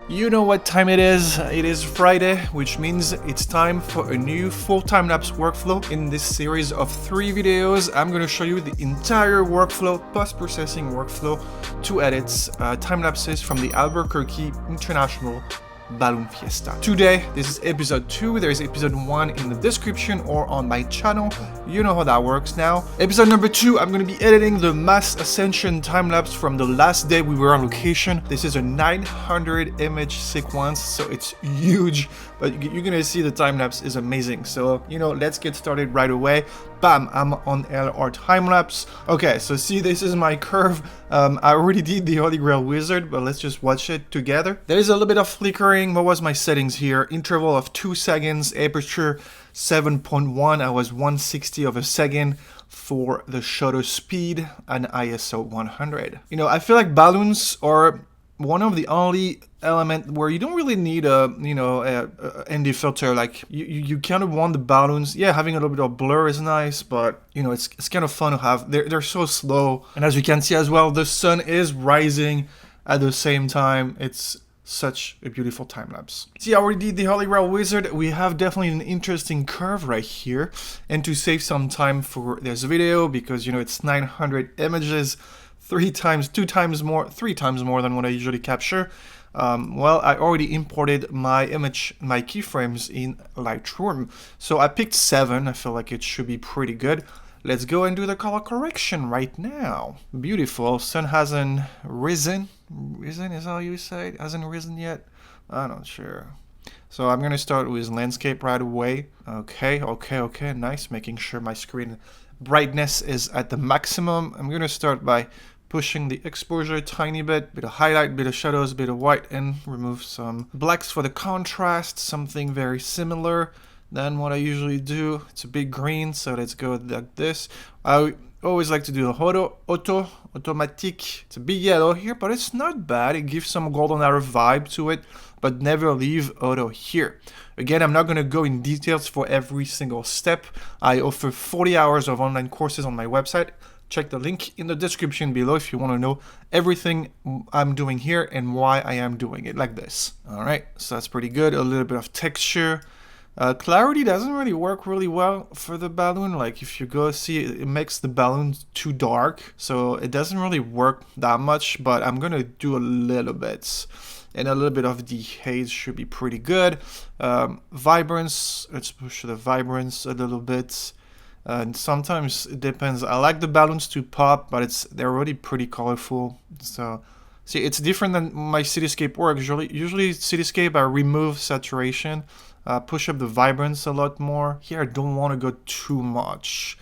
You know what time it is? It is Friday, which means it's time for a new full time-lapse workflow. In this series of 3 videos, I'm going to show you the entire workflow, post-processing workflow to edit time-lapses from the Albuquerque International Balloon Fiesta. Today, this is episode 2. There is episode 1 in the description or on my channel. You know how that works now. Episode number 2, I'm going to be editing the Mass Ascension time-lapse from the last day we were on location. This is a 900 image sequence, so it's huge, but you're going to see the time-lapse is amazing. So, let's get started right away. Bam, I'm on LR time-lapse. Okay, so see, this is my curve. I already did the Holy Grail Wizard, but let's just watch it together. There is a little bit of flickering. What was my settings here? Interval of 2 seconds, aperture 7.1. I was 1/60 of a second for the shutter speed and ISO 100. I feel like balloons are one of the only element where you don't really need a ND filter. Like you kind of want the balloons. Yeah, having a little bit of blur is nice, but it's kind of fun to have. They're so slow, and as you can see as well, the sun is rising at the same time. It's such a beautiful time lapse. See, I already did the Holy Grail Wizard. We have definitely an interesting curve right here, and to save some time for this video, because it's 900 images. 3 times more than what I usually capture. Well, I already imported my keyframes in Lightroom. So I picked 7. I feel like it should be pretty good. Let's go and do the color correction right now. Beautiful. Sun hasn't risen. Risen is how you say it? Hasn't risen yet? I'm not sure. So I'm going to start with landscape right away. Okay. Nice. Making sure my screen brightness is at the maximum. I'm going to start by pushing the exposure a tiny bit of highlight, bit of shadows, bit of white, and remove some blacks for the contrast, something very similar than what I usually do. It's a big green, so let's go like this. I always like to do a automatic. It's a big yellow here, but it's not bad. It gives some golden hour vibe to it, but never leave auto here. Again, I'm not going to go in details for every single step. I offer 40 hours of online courses on my website. Check the link in the description below if you want to know everything I'm doing here and why I am doing it like this. All right, so that's pretty good. A little bit of texture. Clarity doesn't really work really well for the balloon. Like if you go see, it makes the balloon too dark, so it doesn't really work that much, but I'm going to do a little bit. And a little bit of the haze should be pretty good. Vibrance, let's push the vibrance a little bit. And sometimes it depends. I like the balloons to pop, but they're already pretty colorful. So see, it's different than my cityscape work. Usually cityscape, I remove saturation, push up the vibrance a lot more. Here I don't want to go too much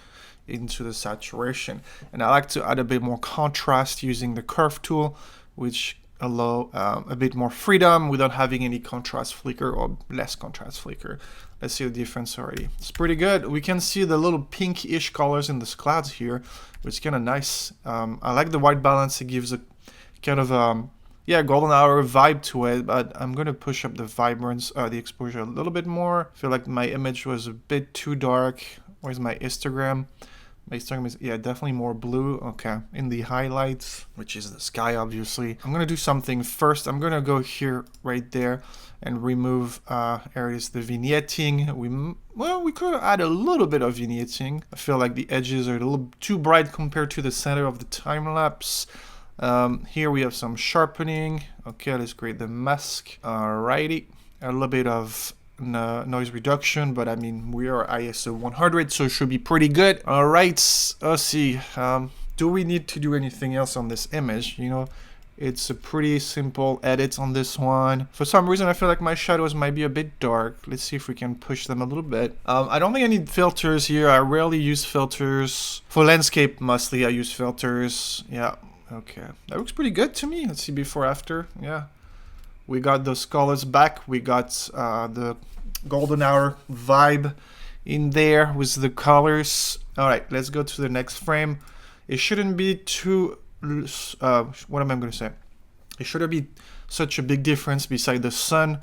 into the saturation, and I like to add a bit more contrast using the curve tool, which allow a bit more freedom without having any contrast flicker or less contrast flicker. Let's see the difference already. It's pretty good. We can see the little pinkish colors in the clouds here, which is kind of nice. I like the white balance. It gives a kind of golden hour vibe to it, but I'm going to push up the vibrance, the exposure a little bit more. I feel like my image was a bit too dark. Where's my histogram? My histogram is, definitely more blue. Okay, in the highlights, which is the sky, obviously. I'm going to do something first. I'm going to go here, right there, and remove areas, the vignetting. We could add a little bit of vignetting. I feel like the edges are a little too bright compared to the center of the time-lapse. Here we have some sharpening. Okay, let's create the mask. Alrighty, a little bit of noise reduction, but I mean, we are ISO 100, so it should be pretty good. All right, let's see. Do we need to do anything else on this image? It's a pretty simple edit on this one. For some reason, I feel like my shadows might be a bit dark. Let's see if we can push them a little bit. I don't think I need filters here. I rarely use filters. For landscape, mostly I use filters. Yeah, okay. That looks pretty good to me. Let's see before, after. Yeah. We got those colors back. We got the golden hour vibe in there with the colors. All right, let's go to the next frame. It shouldn't be too, what am I going to say? It shouldn't be such a big difference beside the sun.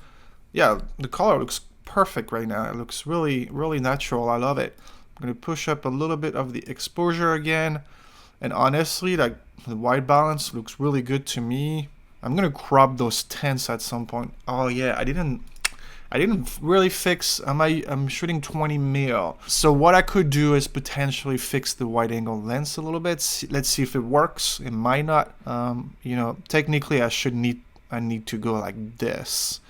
Yeah, the color looks perfect right now. It looks really, really natural. I love it. I'm going to push up a little bit of the exposure again. And honestly, like the white balance looks really good to me. I'm gonna crop those tents at some point. Oh yeah, I didn't really fix. I'm shooting 20 mil. So what I could do is potentially fix the wide angle lens a little bit. Let's see if it works. It might not. You know, technically I need to go like this,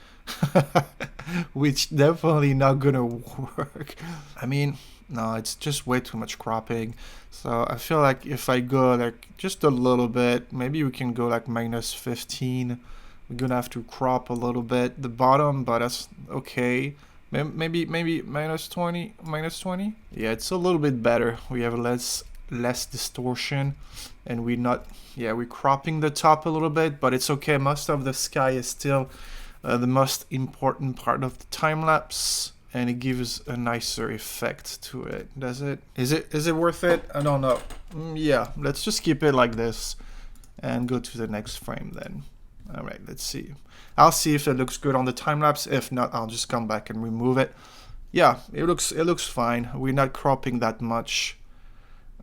which definitely not gonna work. I mean, no, it's just way too much cropping. So I feel like if I go like just a little bit, maybe we can go like -15. We're gonna have to crop a little bit the bottom, but that's okay. Maybe -20, -20. Yeah, it's a little bit better. We have less distortion, and we're cropping the top a little bit, but it's okay. Most of the sky is still the most important part of the time lapse, and it gives a nicer effect to it. Does it? Is it worth it? I don't know. Yeah, let's just keep it like this and go to the next frame then. All right, let's see. I'll see if it looks good on the time lapse. If not, I'll just come back and remove it. Yeah, it looks fine. We're not cropping that much.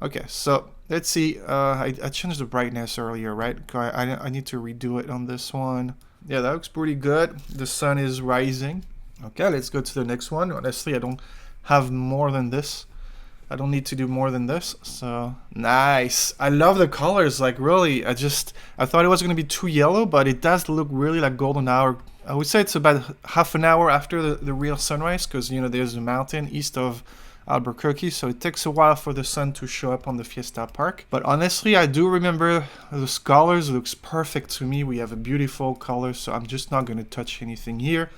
Okay, so let's see. I changed the brightness earlier, right? I need to redo it on this one. Yeah, that looks pretty good. The sun is rising. Okay, let's go to the next one. Honestly, I don't have more than this. I don't need to do more than this. So nice. I love the colors. Like really, I thought it was gonna be too yellow, but it does look really like golden hour. I would say it's about half an hour after the real sunrise, because you know there's a mountain east of Albuquerque, so it takes a while for the sun to show up on the Fiesta Park. But honestly, I do remember those colors. It looks perfect to me. We have a beautiful color, so I'm just not gonna touch anything here.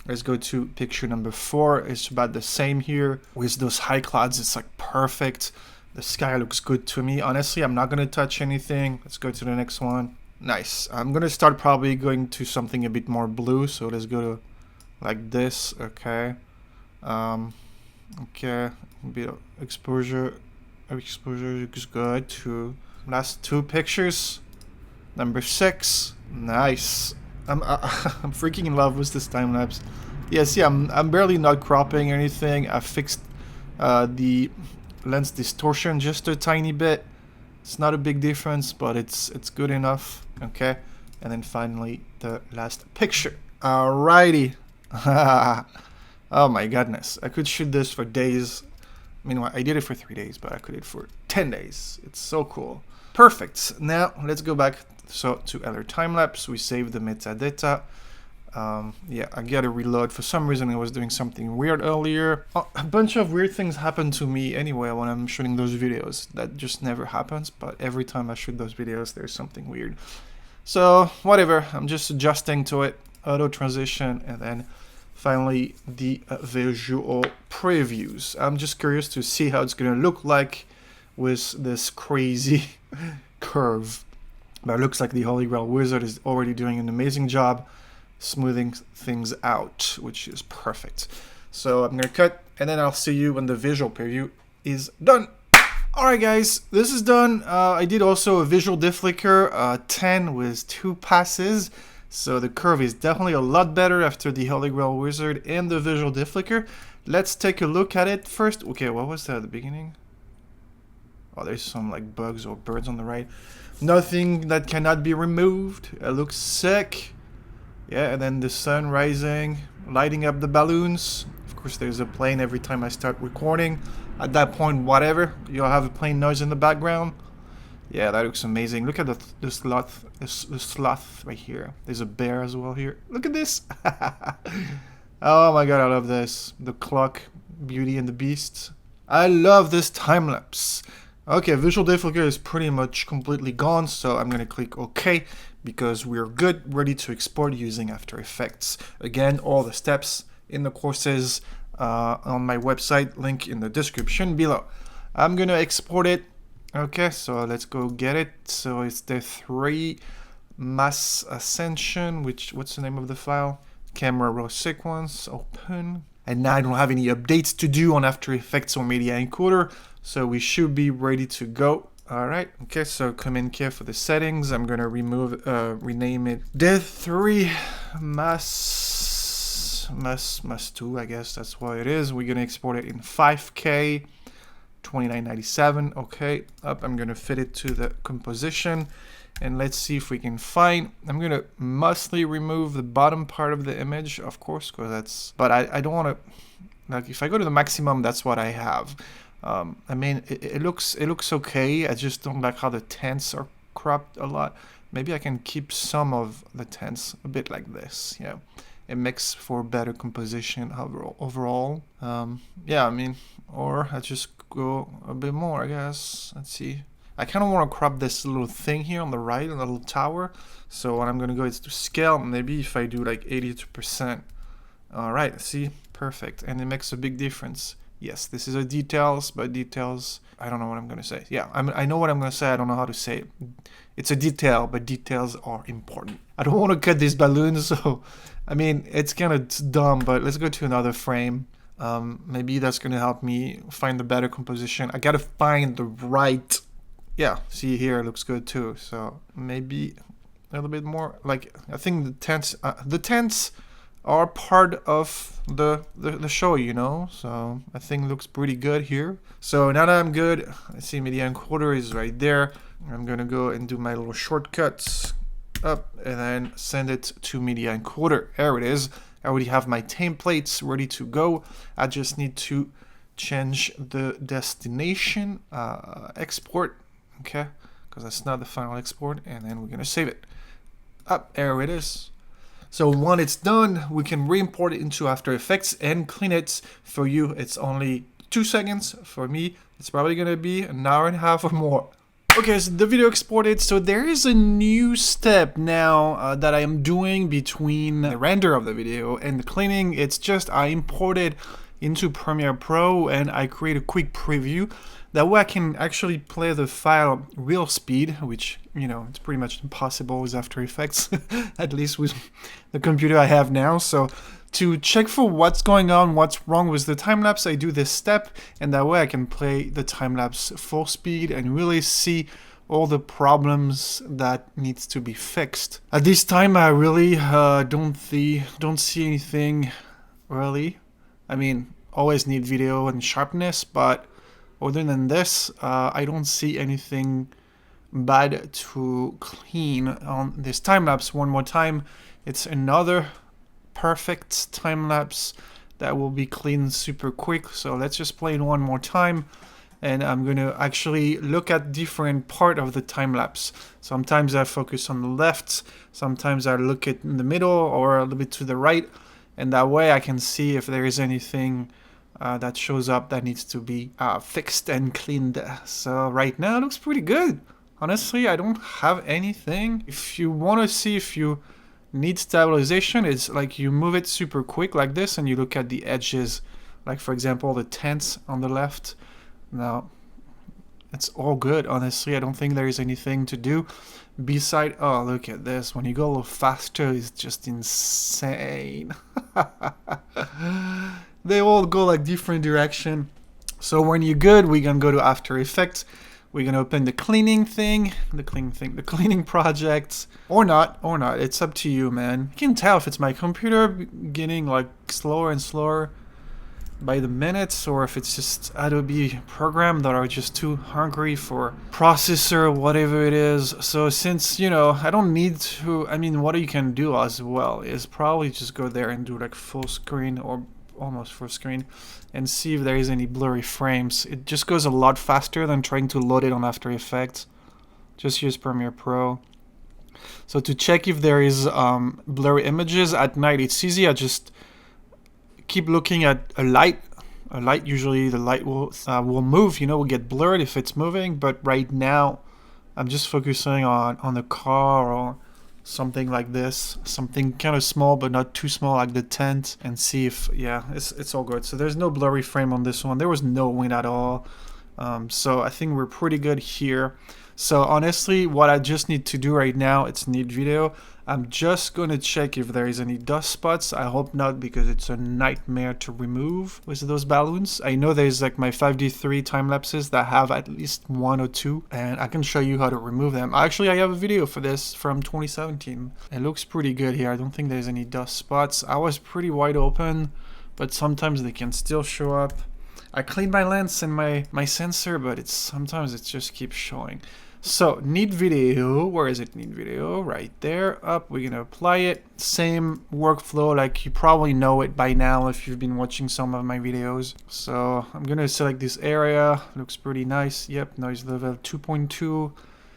Let's go to picture number 4. It's about the same here with those high clouds. It's like perfect. The sky looks good to me. Honestly, I'm not going to touch anything. Let's go to the next one. Nice. I'm going to start probably going to something a bit more blue. So let's go to like this. Okay. Okay. A bit of exposure. Exposure looks good. Last 2 pictures. Number 6. Nice. I'm freaking in love with this time lapse. Yeah, see, I'm barely not cropping anything. I fixed the lens distortion just a tiny bit. It's not a big difference, but it's good enough. Okay, and then finally the last picture. Alrighty. Oh my goodness, I could shoot this for days. Meanwhile, I did it for 3 days, but I could do it for 10 days. It's so cool. Perfect. Now let's go back. So to other time lapse, we save the metadata. Yeah, I gotta reload. For some reason, I was doing something weird earlier. Oh, a bunch of weird things happen to me anyway when I'm shooting those videos. That just never happens, but every time I shoot those videos, there's something weird. So whatever, I'm just adjusting to it. Auto transition, and then finally the visual previews. I'm just curious to see how it's gonna look like with this crazy curve. But it looks like the Holy Grail Wizard is already doing an amazing job smoothing things out, which is perfect. So I'm gonna cut, and then I'll see you when the visual preview is done. Alright guys, this is done. I did also a visual deflicker 10 with 2 passes. So the curve is definitely a lot better after the Holy Grail Wizard and the visual deflicker. Let's take a look at it first. Okay, what was that at the beginning? Oh, there's some like bugs or birds on the right. Nothing that cannot be removed. It looks sick. Yeah, and then the sun rising, lighting up the balloons. Of course, there's a plane every time I start recording. At that point, whatever, you'll have a plane noise in the background. Yeah, that looks amazing. Look at the sloth right here. There's a bear as well here. Look at this. Oh my god, I love this. The clock, Beauty and the Beast. I love this time lapse. Okay, visual deflicker is pretty much completely gone, so I'm gonna click OK because we're good, ready to export using After Effects. Again, all the steps in the courses on my website, link in the description below. I'm gonna export it. Okay, so let's go get it. So it's the 3 mass ascension, what's the name of the file? Camera raw sequence, open. And now I don't have any updates to do on After Effects or Media Encoder, so we should be ready to go. Alright, okay, so Command K for the settings. I'm gonna rename it the 3 mass 2, I guess that's what it is. We're gonna export it in 5K, 2997. Okay, I'm gonna fit it to the composition, and let's see if we can find. I'm gonna mostly remove the bottom part of the image, of course, because that's, but I don't want to, like, if I go to the maximum, that's what I have. I mean, it looks okay. I just don't like how the tents are cropped a lot. Maybe I can keep some of the tents a bit like this. Yeah, it makes for better composition overall. Yeah, I mean, or I just go a bit more, I guess. Let's see. I kind of want to crop this little thing here on the right, a little tower. So what I'm going to go is to scale. Maybe if I do like 82%. All right, see, perfect. And it makes a big difference. Yes, this is a details, but details, I don't know what I'm going to say. Yeah, I know what I'm going to say. I don't know how to say it. It's a detail, but details are important. I don't want to cut these balloons, so, I mean, it's kind of dumb, but let's go to another frame. Maybe that's going to help me find the better composition. I got to find the right, yeah, see here, it looks good too. So maybe a little bit more, like, I think the tents are part of the show, you know, so I think it looks pretty good here. So now that I'm good, I see media encoder is right there. I'm gonna go and do my little shortcuts up and then send it to media encoder. There it is. I already have my templates ready to go. I just need to change the destination, export, okay, because that's not the final export, and then we're gonna save it. Up, there it is. So when it's done, we can re-import it into After Effects and clean it. For you, it's only 2 seconds. For me, it's probably gonna be an hour and a half or more. Okay, so the video exported. So there is a new step now that I am doing between the render of the video and the cleaning. It's just I imported into Premiere Pro and I create a quick preview. That way I can actually play the file real speed, which, you know, it's pretty much impossible with After Effects, at least with the computer I have now. So to check for what's going on, what's wrong with the time-lapse, I do this step, and that way I can play the time-lapse full speed and really see all the problems that needs to be fixed. At this time, I really don't see anything, really. I mean, always need video and sharpness, but other than this, I don't see anything bad to clean on this time-lapse. One more time, it's another perfect time-lapse that will be cleaned super quick. So let's just play it one more time, and I'm gonna actually look at different part of the time-lapse. Sometimes I focus on the left, sometimes I look at in the middle or a little bit to the right, and that way I can see if there is anything that shows up that needs to be fixed and cleaned. So right now it looks pretty good. Honestly, I don't have anything. If you want to see if you need stabilization, it's like you move it super quick like this and you look at the edges, like for example the tents on the left. Now it's all good. Honestly, I don't think there is anything to do beside, oh, look at this, when you go a little faster it's just insane. They all go like different direction. So when you're good, we're gonna go to After Effects. We're gonna open the cleaning project, or not. It's up to you, man. You can tell if it's my computer getting like slower and slower by the minutes, or if it's just Adobe program that are just too hungry for processor, whatever it is. So since, you know, I don't need to, I mean, what you can do as well is probably just go there and do like full screen or almost full screen and see if there is any blurry frames. It just goes a lot faster than trying to load it on After Effects. Just use Premiere Pro. So to check if there is blurry images at night, it's easy. I just keep looking at a light. Usually the light will move, you know, will get blurred if it's moving, but right now I'm just focusing on the car or something like this, something kind of small but not too small like the tent, and see if, yeah, it's all good. So there's no blurry frame on this one. There was no wind at all. So I think we're pretty good here. So honestly, what I just need to do right now, it's need video. I'm just going to check if there is any dust spots. I hope not, because it's a nightmare to remove with those balloons. I know there's like my 5D3 time lapses that have at least 1 or 2, and I can show you how to remove them. Actually, I have a video for this from 2017. It looks pretty good here. I don't think there's any dust spots. I was pretty wide open, but sometimes they can still show up. I cleaned my lens and my sensor, but sometimes it just keeps showing. So need video, where is it? Need video, right there. Up, we're gonna apply it. Same workflow, like you probably know it by now if you've been watching some of my videos. So I'm gonna select this area, looks pretty nice. Yep, noise level 2.2,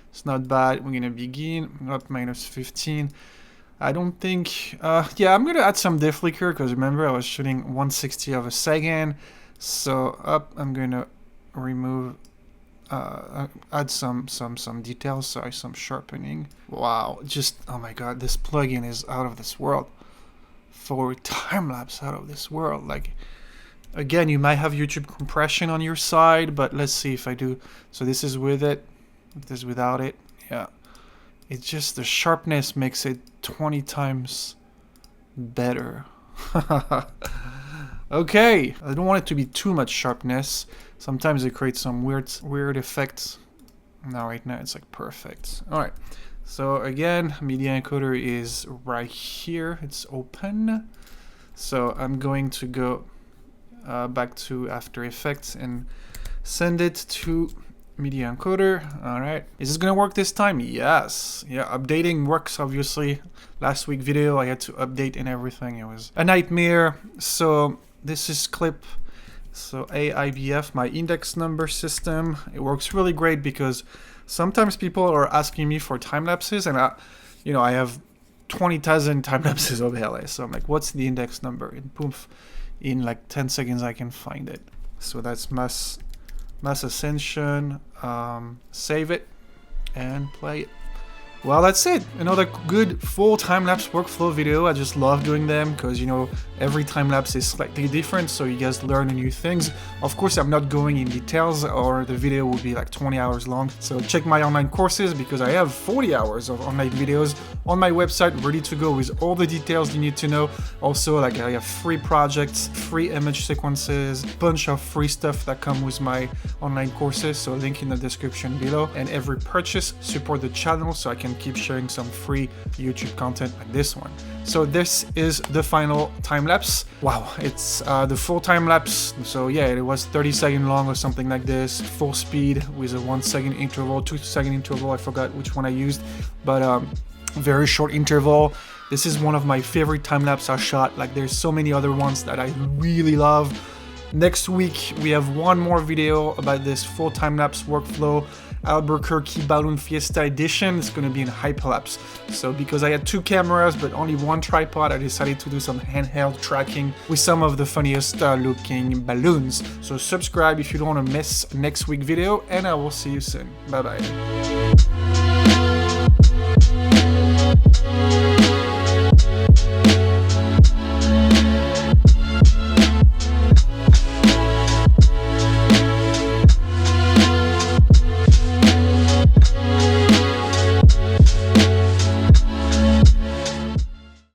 it's not bad. We're gonna begin, up -15. I don't think, yeah, I'm gonna add some deflicker because remember I was shooting 1/60 of a second. So up, I'm gonna remove, add some details, sorry, some sharpening. Wow, just, oh my god, this plugin is out of this world. For time-lapse, out of this world. Like, again, you might have YouTube compression on your side, but let's see if I do. So this is with it, this is without it, yeah. It's just the sharpness makes it 20 times better. Okay, I don't want it to be too much sharpness. Sometimes it creates some weird effects. Now, right now, it's like perfect. All right. So again, media encoder is right here. It's open. So I'm going to go back to After Effects and send it to media encoder. All right. Is this gonna work this time? Yes. Yeah, updating works, obviously. Last week video, I had to update and everything. It was a nightmare. So this is clip. So AIBF, my index number system. It works really great because sometimes people are asking me for time lapses, and I have 20,000 time lapses of LA. So I'm like, what's the index number? And poof, in like 10 seconds I can find it. So that's mass ascension. Save it and play it. Well, that's it. Another good full time-lapse workflow video. I just love doing them because, every time-lapse is slightly different, so you guys learn new things. Of course, I'm not going in details or the video will be like 20 hours long. So check my online courses because I have 40 hours of online videos on my website ready to go with all the details you need to know. Also, like I have free projects, free image sequences, bunch of free stuff that come with my online courses. So link in the description below. And every purchase support the channel so I can keep sharing some free YouTube content like this one. So this is the final time lapse. Wow, it's the full time lapse. So yeah, it was 30 seconds long or something like this, full speed with a 1 second interval, 2 second interval. I forgot which one I used, but very short interval. This is one of my favorite time lapse I shot. Like there's so many other ones that I really love. Next week we have one more video about this full time lapse workflow. Albuquerque Balloon Fiesta edition. It's going to be in hyperlapse. So because I had 2 cameras but only 1 tripod, I decided to do some handheld tracking with some of the funniest looking balloons. So subscribe if you don't want to miss next week's video, and I will see you soon. Bye bye.